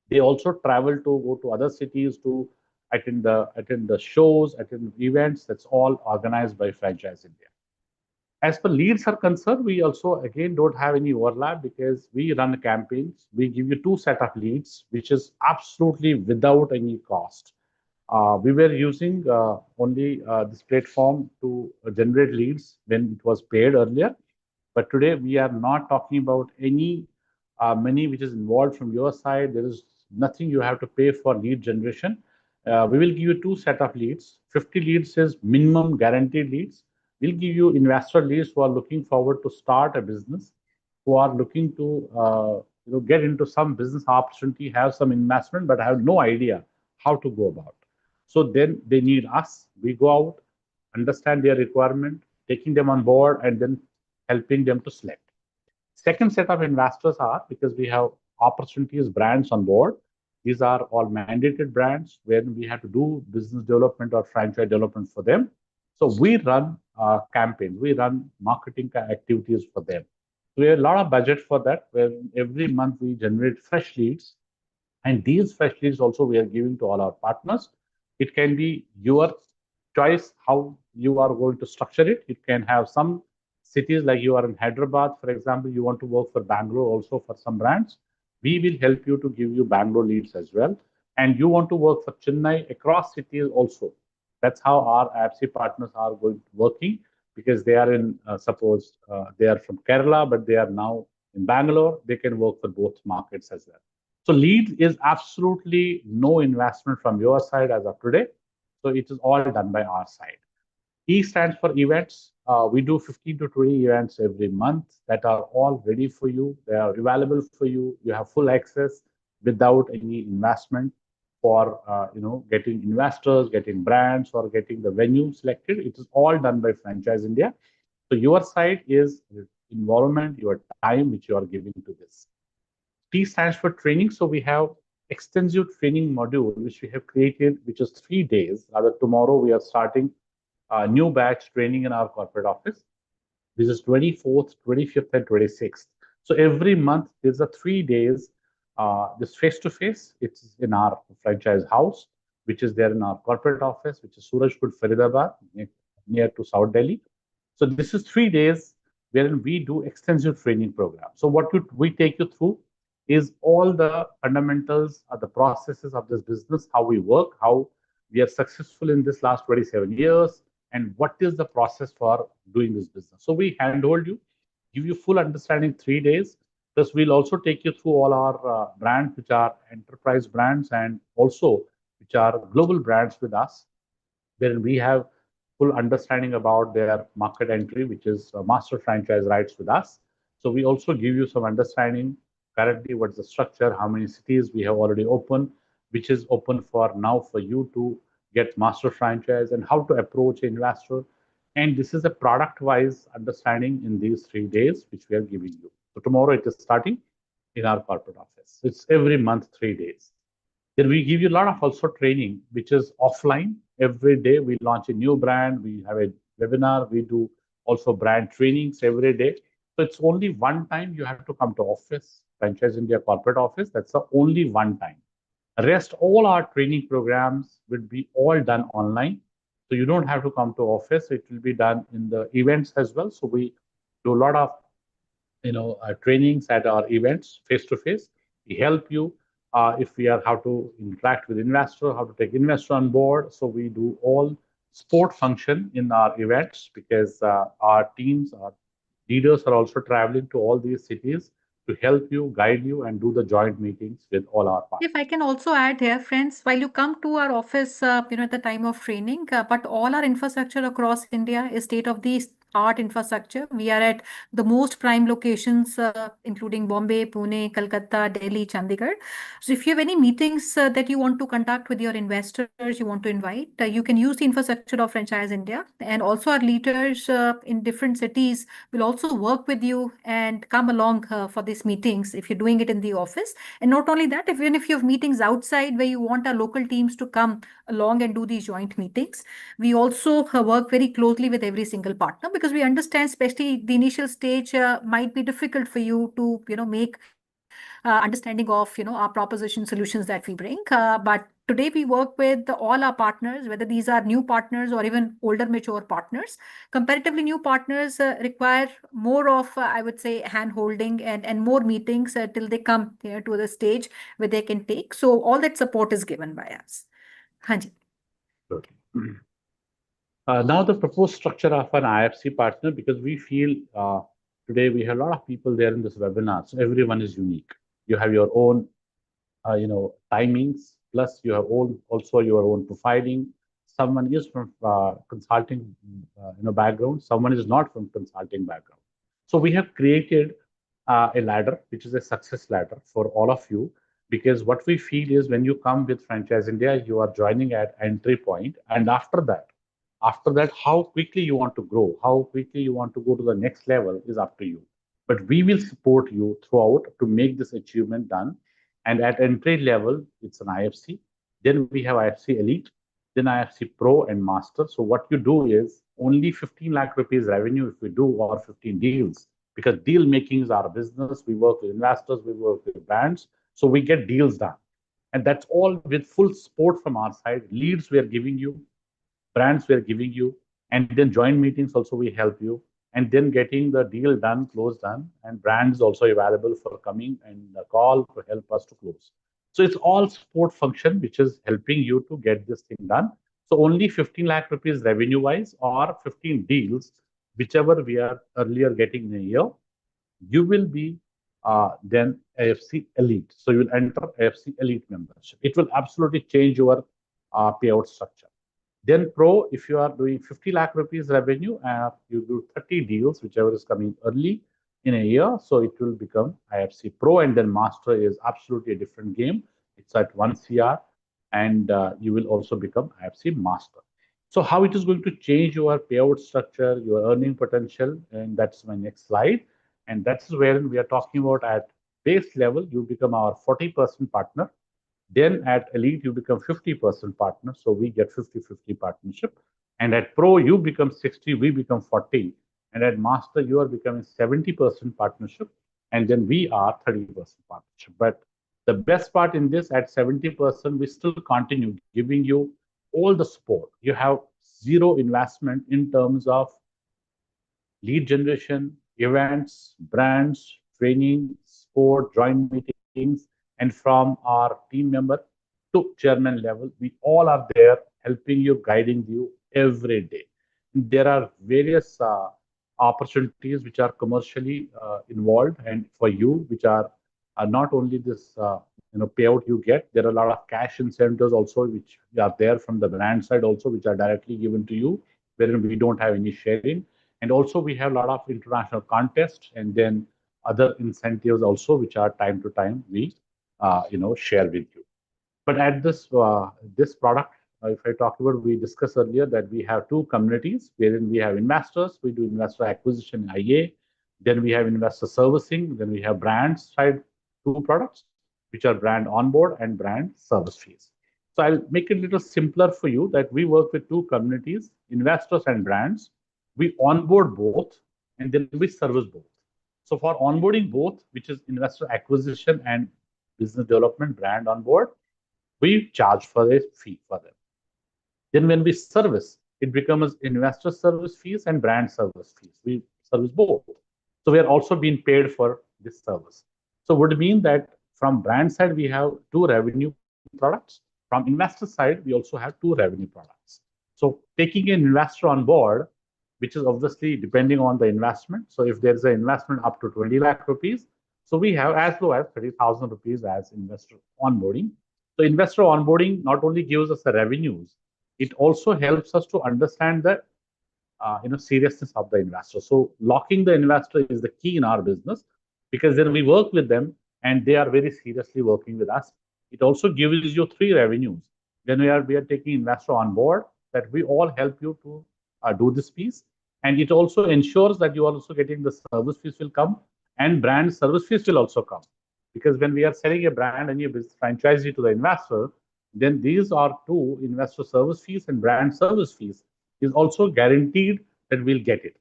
they also travel to go to other cities to attend the shows, attend events. That's all organized by Franchise India. As per leads are concerned, we also again don't have any overlap, because we run campaigns. We give you two set of leads, which is absolutely without any cost. We were using only this platform to generate leads when it was paid earlier. But today we are not talking about any money which is involved from your side. There is nothing you have to pay for lead generation. We will give you two set of leads. 50 leads is minimum guaranteed leads. We'll give you investor leads who are looking forward to start a business, who are looking to get into some business opportunity, have some investment, but have no idea how to go about. So then they need us. We go out, understand their requirement, taking them on board, and then helping them to select. Second set of investors are, because we have opportunities brands on board. These are all mandated brands when we have to do business development or franchise development for them. So we run campaigns, we run marketing activities for them. So we have a lot of budget for that, where every month we generate fresh leads, and these fresh leads also we are giving to all our partners. It can be your choice how you are going to structure it. It can have some cities, like you are in Hyderabad, for example, you want to work for Bangalore also for some brands. We will help you to give you Bangalore leads as well. And you want to work for Chennai across cities also. That's how our APC partners are going working, because they are in, suppose they are from Kerala, but they are now in Bangalore. They can work for both markets as well. So lead is absolutely no investment from your side as of today. So it is all done by our side. E stands for events. We do 15 to 20 events every month that are all ready for you. They are available for you. You have full access without any investment for getting investors, getting brands, or getting the venue selected. It is all done by Franchise India. So your side is involvement, your time which you are giving to this. T stands for training. So we have extensive training module which we have created, which is 3 days. Rather, tomorrow we are starting a new batch training in our corporate office. This is 24th, 25th, and 26th. So every month there's a 3 days. This face to face. It's in our franchise house, which is there in our corporate office, which is Surajpur, Faridabad, near to South Delhi. So this is 3 days wherein we do extensive training program. So what we take you through is all the fundamentals of the processes of this business, how we work, how we are successful in this last 27 years, and what is the process for doing this business. So we handhold you, give you full understanding 3 days. Plus, we'll also take you through all our brands, which are enterprise brands, and also which are global brands with us, where we have full understanding about their market entry, which is master franchise rights with us. So we also give you some understanding currently what's the structure, how many cities we have already opened, which is open for now for you to get master franchise, and how to approach investor. And this is a product-wise understanding in these 3 days, which we are giving you. So tomorrow it is starting in our corporate office. It's every month, 3 days. Then we give you a lot of also training, which is offline. Every day we launch a new brand. We have a webinar. We do also brand trainings every day. So it's only one time you have to come to office, Franchise India corporate office. That's the only one time. Rest all our training programs will be all done online. So you don't have to come to office. It will be done in the events as well. So we do a lot of trainings at our events face to face. We help you if we are how to interact with investor, how to take investor on board. So we do all support function in our events because our teams, our leaders are also traveling to all these cities to help you, guide you, and do the joint meetings with all our If I partners. can also add here, friends, while you come to our office, at the time of training, but all our infrastructure across India is state of the art infrastructure. We are at the most prime locations, including Bombay, Pune, Kolkata, Delhi, Chandigarh. So if you have any meetings that you want to conduct with your investors, you want to invite, you can use the infrastructure of Franchise India. And also our leaders in different cities will also work with you and come along for these meetings if you're doing it in the office. And not only that, even if you have meetings outside where you want our local teams to come along and do these joint meetings, we also work very closely with every single partner because we understand, especially the initial stage, might be difficult for you to, make understanding of, our proposition solutions that we bring. But today we work with all our partners, whether these are new partners or even older mature partners. Comparatively new partners require more of, I would say, hand holding and more meetings till they come to the stage where they can take. So all that support is given by us. Hanji. Okay. Now the proposed structure of an IFC partner, because we feel today we have a lot of people there in this webinar, so everyone is unique. You have your own, timings, plus you have also your own profiling. Someone is from consulting, background. Someone is not from consulting background. So we have created a ladder, which is a success ladder for all of you, because what we feel is when you come with Franchise India, you are joining at entry point, and after that, how quickly you want to grow, how quickly you want to go to the next level is up to you. But we will support you throughout to make this achievement done. And at entry level, it's an IFC. Then we have IFC Elite, then IFC Pro and Master. So what you do is only 15 lakh rupees revenue if we do, or 15 deals, because deal making is our business. We work with investors, we work with brands, so we get deals done. And that's all with full support from our side. Leads we are giving you, brands we are giving you, and then joint meetings also we help you, and then getting the deal done, close done, and brands also available for coming and a call to help us to close. So it's all support function which is helping you to get this thing done. So only 15 lakh rupees revenue wise or 15 deals, whichever we are earlier getting in a year, you will be then AFC Elite. So you will enter AFC Elite membership. It will absolutely change your payout structure. Then Pro, if you are doing 50 lakh rupees revenue, you do 30 deals, whichever is coming early in a year, so it will become IFC Pro. And then Master is absolutely a different game. It's at 1 CR, and you will also become IFC Master. So how it is going to change your payout structure, your earning potential, and that's my next slide. And that's where we are talking about at base level, you become our 40% partner. Then at Elite, you become 50% partner. So we get 50-50 partnership. And at Pro, you become 60, we become 40. And at Master, you are becoming 70% partnership. And then we are 30% partnership. But the best part in this, at 70%, we still continue giving you all the support. You have zero investment in terms of lead generation, events, brands, training, sport, joint meetings, and from our team member to chairman level, we all are there helping you, guiding you every day. There are various opportunities which are commercially involved, and for you, which are not only this payout you get. There are a lot of cash incentives also which are there from the brand side also, which are directly given to you, wherein we don't have any sharing. And also we have a lot of international contests and then other incentives also, which are time to time we share with you. But at this product, if I talk about, we discussed earlier that we have two communities wherein we have investors, we do investor acquisition IA, then we have investor servicing, then we have brand side two products, which are brand onboard and brand service fees. So I'll make it a little simpler for you that we work with two communities, investors and brands. We onboard both and then we service both. So for onboarding both, which is investor acquisition and business development brand on board, we charge for a fee for them. Then when we service, it becomes investor service fees and brand service fees. We service both. So we are also being paid for this service. So would mean that from brand side, we have two revenue products. From investor side, we also have two revenue products. So taking an investor on board, which is obviously depending on the investment. So if there's an investment up to 20 lakh rupees, so we have as low as 30,000 rupees as investor onboarding. So investor onboarding not only gives us the revenues, it also helps us to understand the seriousness of the investor. So locking the investor is the key in our business, because then we work with them and they are very seriously working with us. It also gives you three revenues. Then we are taking investor on board, that we all help you to do this piece, and it also ensures that you are also getting the service fees will come, and brand service fees will also come, because when we are selling a brand and a franchisee to the investor, then these are two investor service fees and brand service fees is also guaranteed that we'll get it.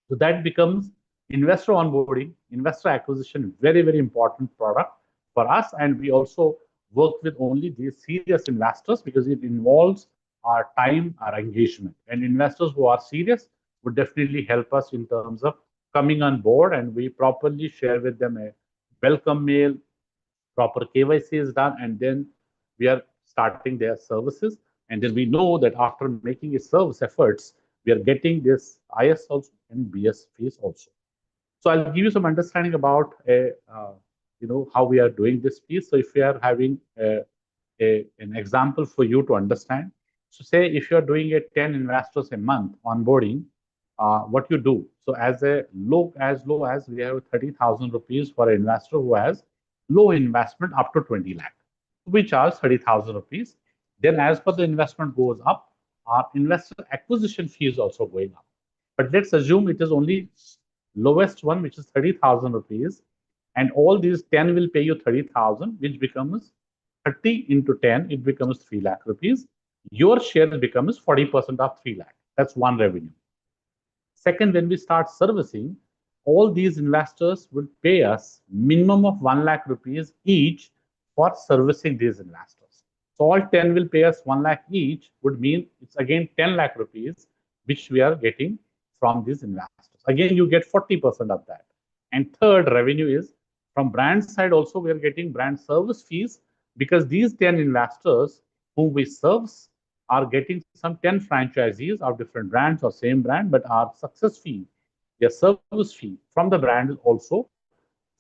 So that becomes investor onboarding, investor acquisition, very, very important product for us. And we also work with only these serious investors because it involves our time, our engagement. And investors who are serious would definitely help us in terms of coming on board, and we properly share with them a welcome mail, proper KYC is done, and then we are starting their services. And then we know that after making a service efforts, we are getting this IS also and BS fees also. So I'll give you some understanding about how we are doing this piece. So if we are having an example for you to understand. So say if you are doing a 10 investors a month onboarding, what you do. So as low as we have 30,000 rupees for an investor who has low investment up to 20 lakh. We charge 30,000 rupees. Then as per the investment goes up, our investor acquisition fee is also going up. But let's assume it is only lowest one, which is 30,000 rupees. And all these 10 will pay you 30,000, which becomes 30 into 10, it becomes 3 lakh rupees. Your share becomes 40% of 3 lakh. That's one revenue. Second, when we start servicing, all these investors will pay us minimum of 1 lakh rupees each for servicing these investors. So all 10 will pay us 1 lakh each, would mean it's again 10 lakh rupees, which we are getting from these investors. Again, you get 40% of that. And third revenue is from brand side also, we are getting brand service fees, because these 10 investors whom we service are getting some 10 franchisees of different brands or same brand, but our success fee, their service fee from the brand is also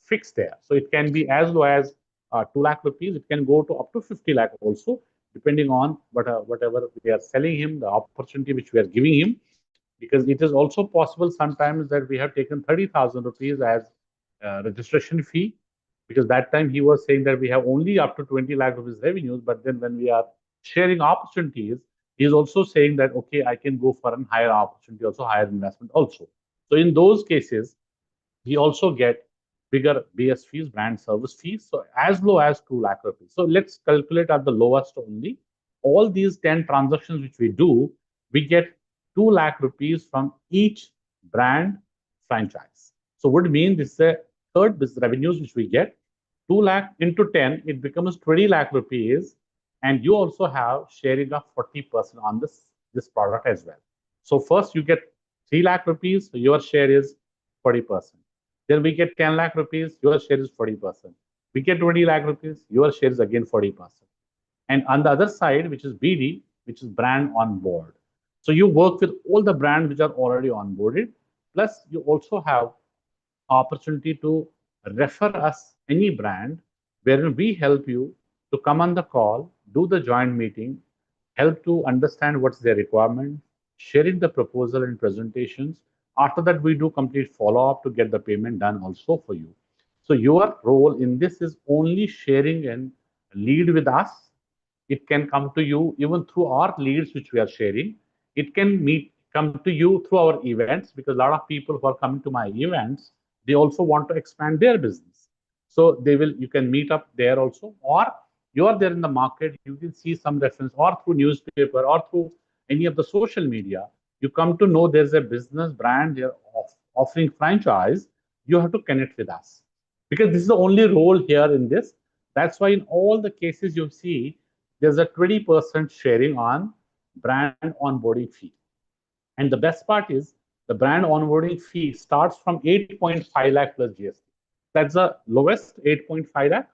fixed there. So it can be as low as 2 lakh rupees. It can go to up to 50 lakh also, depending on whatever we are selling him, the opportunity which we are giving him. Because it is also possible sometimes that we have taken 30,000 rupees as registration fee, because that time he was saying that we have only up to 20 lakh rupees revenues, but then when we are sharing opportunities, he is also saying that, okay, I can go for a higher opportunity, also higher investment also. So in those cases, we also get bigger BS fees, brand service fees, so as low as 2 lakh rupees. So let's calculate at the lowest only. All these 10 transactions which we do, we get 2 lakh rupees from each brand franchise. So would mean this is the third business revenues which we get. 2 lakh into 10, it becomes 20 lakh rupees. And you also have sharing of 40% on this product as well. So first you get 3 lakh rupees, so your share is 40%. Then we get 10 lakh rupees, your share is 40%. We get 20 lakh rupees, your share is again 40%. And on the other side, which is BD, which is brand on board. So you work with all the brands which are already onboarded. Plus, you also have opportunity to refer us any brand wherein we help you to come on the call, do the joint meeting, help to understand what's their requirement, sharing the proposal and presentations. After that, we do complete follow-up to get the payment done also for you. So your role in this is only sharing and lead with us. It can come to you even through our leads which we are sharing. It can come to you through our events, because a lot of people who are coming to my events, they also want to expand their business. So you can meet up there also, or you are there in the market, you can see some reference, or through newspaper or through any of the social media, you come to know there's a business brand, they're offering franchise, you have to connect with us, because this is the only role here in this. That's why in all the cases you see, there's a 20% sharing on brand onboarding fee. And the best part is the brand onboarding fee starts from 8.5 lakh plus GST. That's the lowest 8.5 lakh.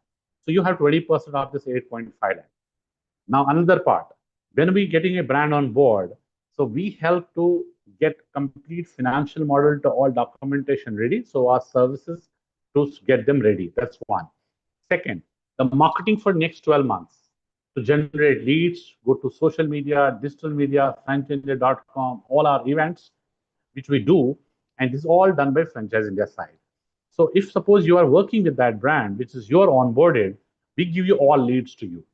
So you have 20% of this 8.5 lakh. Now, another part, when we getting a brand on board, so we help to get complete financial model to all documentation ready. So our services to get them ready. That's one. Second, the marketing for next 12 months to generate leads, go to social media, digital media, franchindia.com, all our events, which we do, and this is all done by Franchise India side. So if suppose you are working with that brand, which is your onboarded, we give you all leads to you.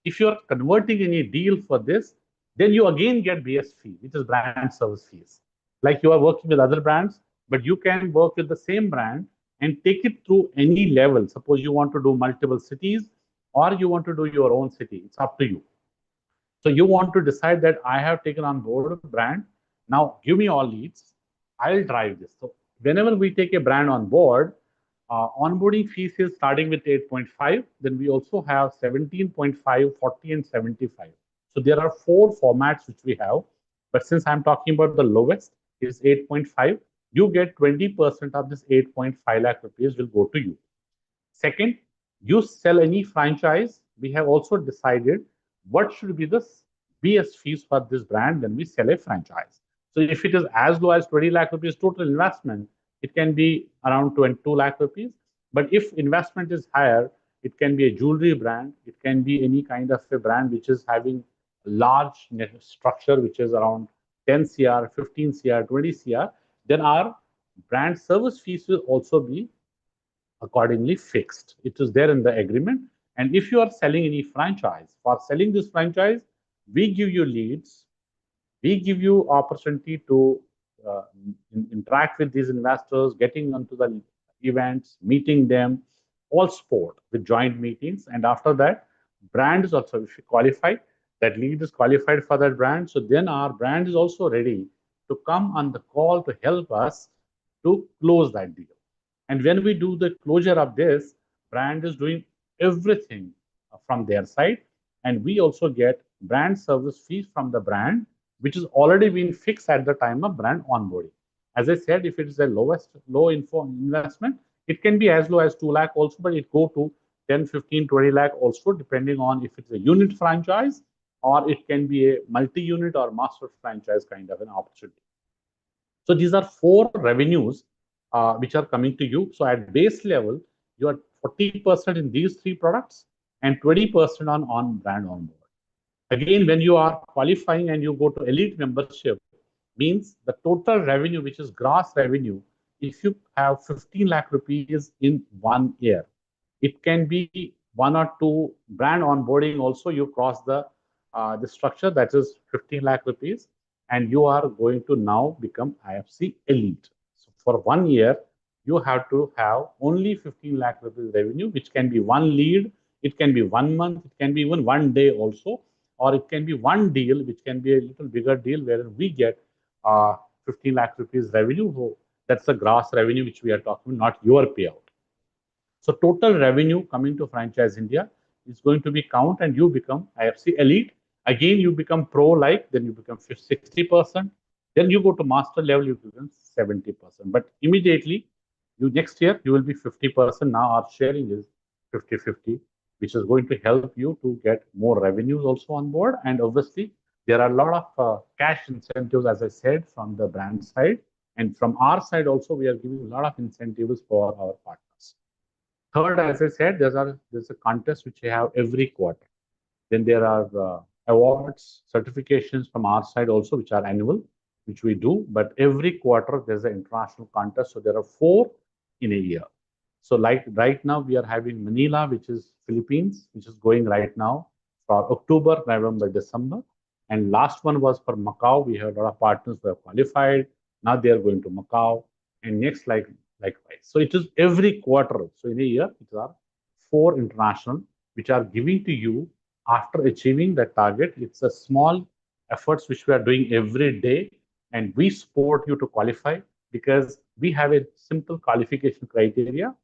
If you are converting any deal for this, then you again get BS fee, which is brand service fees. Like you are working with other brands, but you can work with the same brand and take it through any level. Suppose you want to do multiple cities or you want to do your own city. It's up to you. So you want to decide that I have taken on board a brand. Now give me all leads. I'll drive this. So whenever we take a brand on board, onboarding fees is starting with 8.5. Then we also have 17.5, 40, and 75. So there are four formats which we have. But since I'm talking about the lowest, is 8.5. You get 20% of this 8.5 lakh rupees will go to you. Second, you sell any franchise. We have also decided what should be the BS fees for this brand when we sell a franchise. So if it is as low as 20 lakh rupees total investment, it can be around 22 lakh rupees. But if investment is higher, it can be a jewelry brand. It can be any kind of a brand which is having a large net structure, which is around 10 CR, 15 CR, 20 CR. Then our brand service fees will also be accordingly fixed. It is there in the agreement. And if you are selling any franchise, for selling this franchise, we give you leads, we give you opportunity to interact with these investors, getting onto the events, meeting them, all sport with joint meetings. And after that, brand is also, if you qualify, that lead is qualified for that brand. So then our brand is also ready to come on the call to help us to close that deal. And when we do the closure of this, brand is doing everything from their side. And we also get brand service fees from the brand, which is already been fixed at the time of brand onboarding. As I said, if it is the lowest low info investment, it can be as low as 2 lakh also, but it go to 10, 15, 20 lakh also, depending on if it's a unit franchise or it can be a multi-unit or master franchise kind of an opportunity. So these are four revenues which are coming to you. So at base level, you are 40% in these three products and 20% on brand on board. Again, when you are qualifying and you go to elite membership, means the total revenue, which is gross revenue, if you have 15 lakh rupees in 1 year, it can be one or two brand onboarding also. You cross the structure that is 15 lakh rupees, and you are going to now become IFC elite. So for 1 year, you have to have only 15 lakh rupees revenue, which can be one lead, it can be 1 month, it can be even 1 day also, or it can be one deal, which can be a little bigger deal where we get 15 lakh rupees revenue. So that's the gross revenue which we are talking, not your payout. So total revenue coming to Franchise India is going to be count, and you become IFC elite. Again, you become pro like, then you become 60%. Then you go to master level, you become 70%. But immediately, you next year, you will be 50%. Now our sharing is 50-50, which is going to help you to get more revenues also on board. And obviously, there are a lot of cash incentives, as I said, from the brand side. And from our side also, we are giving a lot of incentives for our partners. Third, as I said, there's a contest which we have every quarter. Then there are awards, certifications from our side also, which are annual, which we do. But every quarter there's an international contest. So there are four in a year. So like right now we are having Manila, which is Philippines, which is going right now for October, November, December. And last one was for Macau. We have a lot of partners who have qualified. Now they are going to Macau. And next, likewise. So it is every quarter. So in a year, it are four international, which are giving to you after achieving that target. It's a small efforts which we are doing every day, and we support you to qualify because we have a simple qualification criteria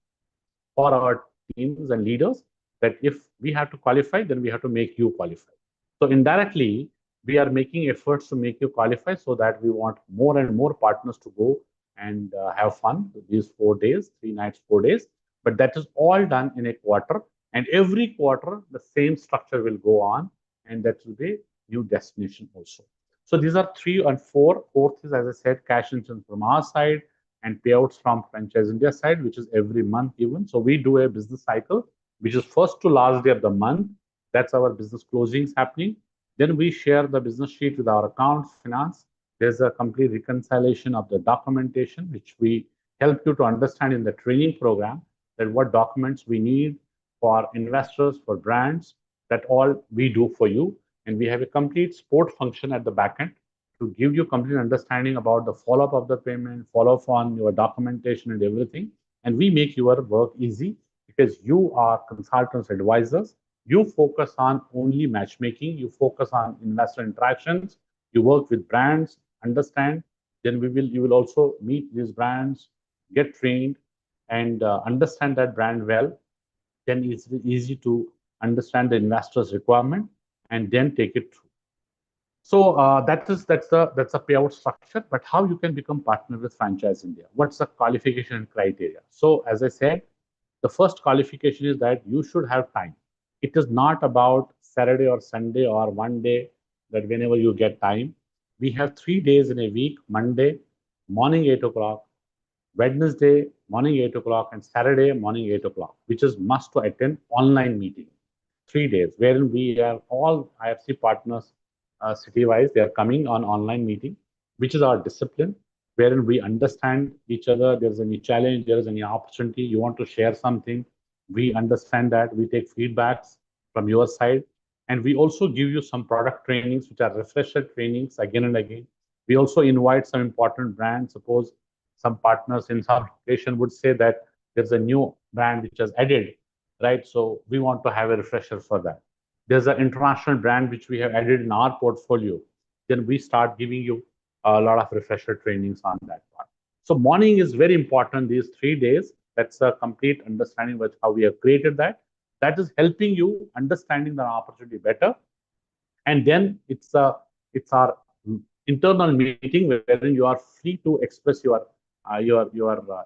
for our teams and leaders that if we have to qualify, then we have to make you qualify. So indirectly, we are making efforts to make you qualify so that we want more and more partners to go and have fun these 4 days, 3 nights, 4 days. But that is all done in a quarter. And every quarter, the same structure will go on, and that will be new destination also. So these are 3 and 4. Fourth is, as I said, cash insurance from our side and payouts from Franchise India side, which is every month given. So we do a business cycle, which is first to last day of the month. That's our business closings happening. Then we share the business sheet with our accounts, finance. There's a complete reconciliation of the documentation, which we help you to understand in the training program that what documents we need for investors, for brands, that all we do for you. And we have a complete support function at the back end to give you complete understanding about the follow-up of the payment, follow-up on your documentation and everything. And we make your work easy because you are consultants, advisors. You focus on only matchmaking. You focus on investor interactions. You work with brands, understand. Then you will also meet these brands, get trained, and understand that brand well. Then it's easy to understand the investor's requirement and then take it through. So that's a payout structure. But how you can become partner with Franchise India? What's the qualification criteria? So as I said, the first qualification is that you should have time. It is not about Saturday or Sunday or one day, that whenever you get time. We have 3 days in a week: Monday morning 8 o'clock, Wednesday morning 8 o'clock, and Saturday morning 8 o'clock, which is must to attend online meeting. 3 days, wherein we are all IFC partners city-wise. They are coming on online meeting, which is our discipline, wherein we understand each other. There's any challenge, there is any opportunity, you want to share something. We understand that. We take feedbacks from your side. And we also give you some product trainings, which are refresher trainings again and again. We also invite some important brands. Suppose some partners in some location would say that there's a new brand which has added, right? So we want to have a refresher for that. There's an international brand which we have added in our portfolio. Then we start giving you a lot of refresher trainings on that part. So morning is very important these 3 days. That's a complete understanding with how we have created that. That is helping you understanding the opportunity better. And then it's our internal meeting wherein you are free to express your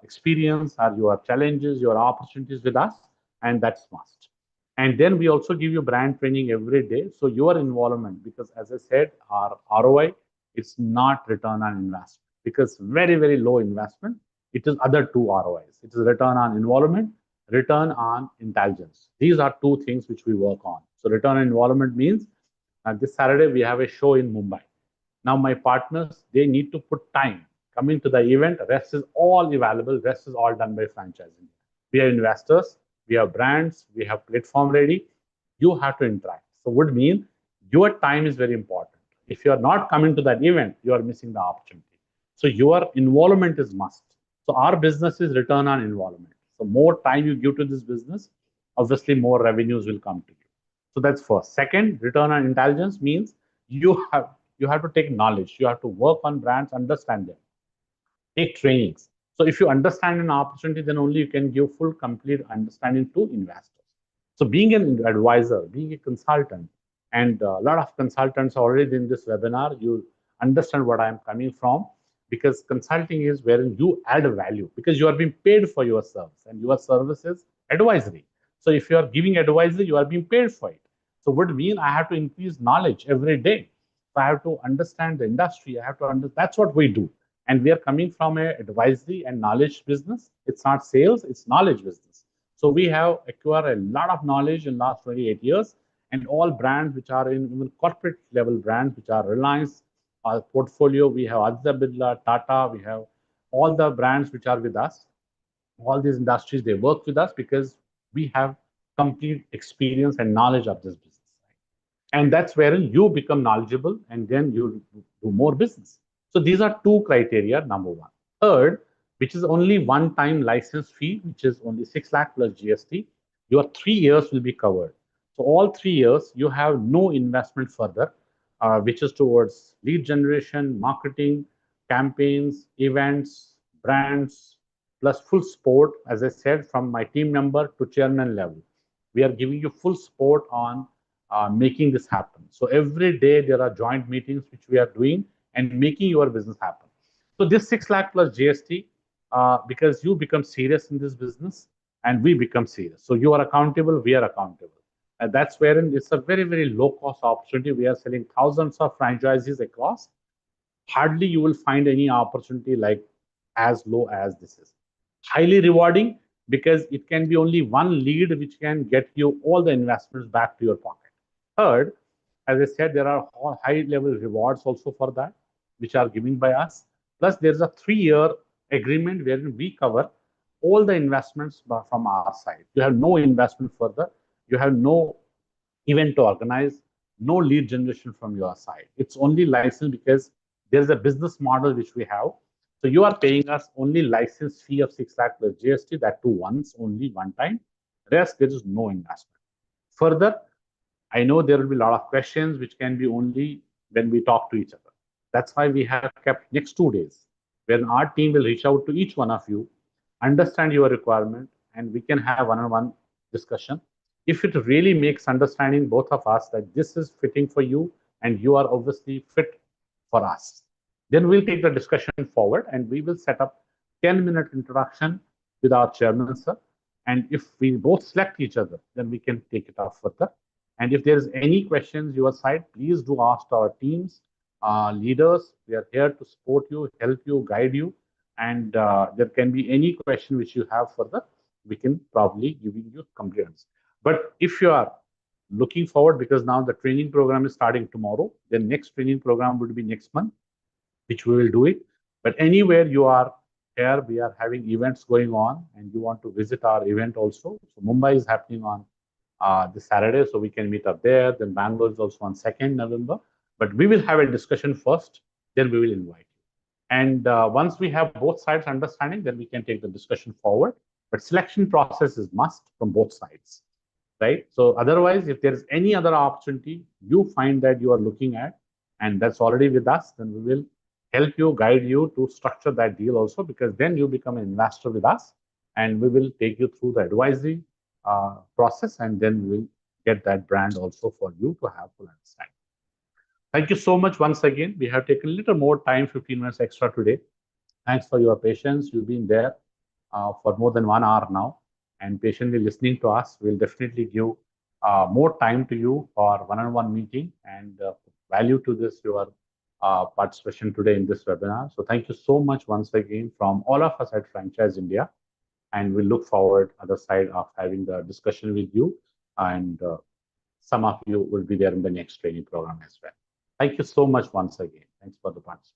experience or your challenges, your opportunities with us, and that's must. And then we also give you brand training every day. So your involvement, because as I said, our ROI is not return on investment, because very low investment. It is other two ROIs. It is return on involvement, return on intelligence. These are two things which we work on. So return on involvement means this Saturday we have a show in Mumbai. Now my partners, they need to put time coming to the event. Rest is all available. Rest is all done by franchising. We are investors, we have brands, we have platform ready. You have to interact. So would mean your time is very important. If you are not coming to that event, you are missing the opportunity. So your involvement is must. So our business is return on involvement. So more time you give to this business, obviously more revenues will come to you. So that's first. Second, return on intelligence means you have to take knowledge. You have to work on brands, understand them, take trainings. So if you understand an opportunity, then only you can give full, complete understanding to investors. So being an advisor, being a consultant, and a lot of consultants already in this webinar, you understand what I am coming from, because consulting is wherein you add value, because you are being paid for your service, and your service is advisory. So if you are giving advisory, you are being paid for it. So would mean I have to increase knowledge every day. So I have to understand the industry. I have to understand. That's what we do. And we are coming from a advisory and knowledge business. It's not sales, it's knowledge business. So we have acquired a lot of knowledge in last 28 years, and all brands which are in even corporate level brands, which are Reliance, our portfolio, we have Aditya Birla, Tata, we have all the brands which are with us. All these industries, they work with us because we have complete experience and knowledge of this business. And that's wherein you become knowledgeable, and then you do more business. So these are two criteria, number one. Third, which is only one-time license fee, which is only 6 lakh plus GST, your 3 years will be covered. So all 3 years, you have no investment further, which is towards lead generation, marketing, campaigns, events, brands, plus full support, as I said, from my team member to chairman level. We are giving you full support on making this happen. So every day there are joint meetings which we are doing and making your business happen. So this 6 lakh plus GST, because you become serious in this business and we become serious. So you are accountable, we are accountable. And that's wherein it's a very, very low cost opportunity. We are selling thousands of franchises across. Hardly you will find any opportunity like as low as this is. Highly rewarding because it can be only one lead which can get you all the investments back to your pocket. Third, as I said, there are high level rewards also for that, which are given by us. Plus, there's a 3-year agreement wherein we cover all the investments from our side. You have no investment further. You have no event to organize, no lead generation from your side. It's only license because there's a business model which we have. So you are paying us only license fee of 6 lakh plus GST, that too once, only one time. Rest, there is no investment. Further, I know there will be a lot of questions which can be only when we talk to each other. That's why we have kept next 2 days, where our team will reach out to each one of you, understand your requirement, and we can have one-on-one discussion. If it really makes understanding both of us that this is fitting for you and you are obviously fit for us, then we'll take the discussion forward and we will set up 10-minute introduction with our chairman, sir. And if we both select each other, then we can take it up further. And if there is any questions your side, please do ask our teams, leaders. We are here to support you, help you, guide you. And there can be any question which you have further, we can probably give you complete answer. But if you are looking forward, because now the training program is starting tomorrow, then next training program would be next month, which we will do it. But anywhere you are here, we are having events going on and you want to visit our event also. So Mumbai is happening on this Saturday, so we can meet up there. Then Bangalore is also on 2nd November. But we will have a discussion first, then we will invite you. And once we have both sides understanding, then we can take the discussion forward. But selection process is must from both sides, right? So otherwise, if there is any other opportunity you find that you are looking at, and that's already with us, then we will help you, guide you to structure that deal also, because then you become an investor with us, and we will take you through the advisory process, and then we'll get that brand also for you to have full understanding. Thank you so much once again. We have taken a little more time, 15 minutes extra today. Thanks for your patience. You've been there for more than 1 hour now and patiently listening to us. We'll definitely give more time to you for one-on-one meeting and value to this, your participation today in this webinar. So thank you so much once again from all of us at Franchise India. And we look forward other side of having the discussion with you. And some of you will be there in the next training program as well. Thank you so much once again. Thanks for the participation.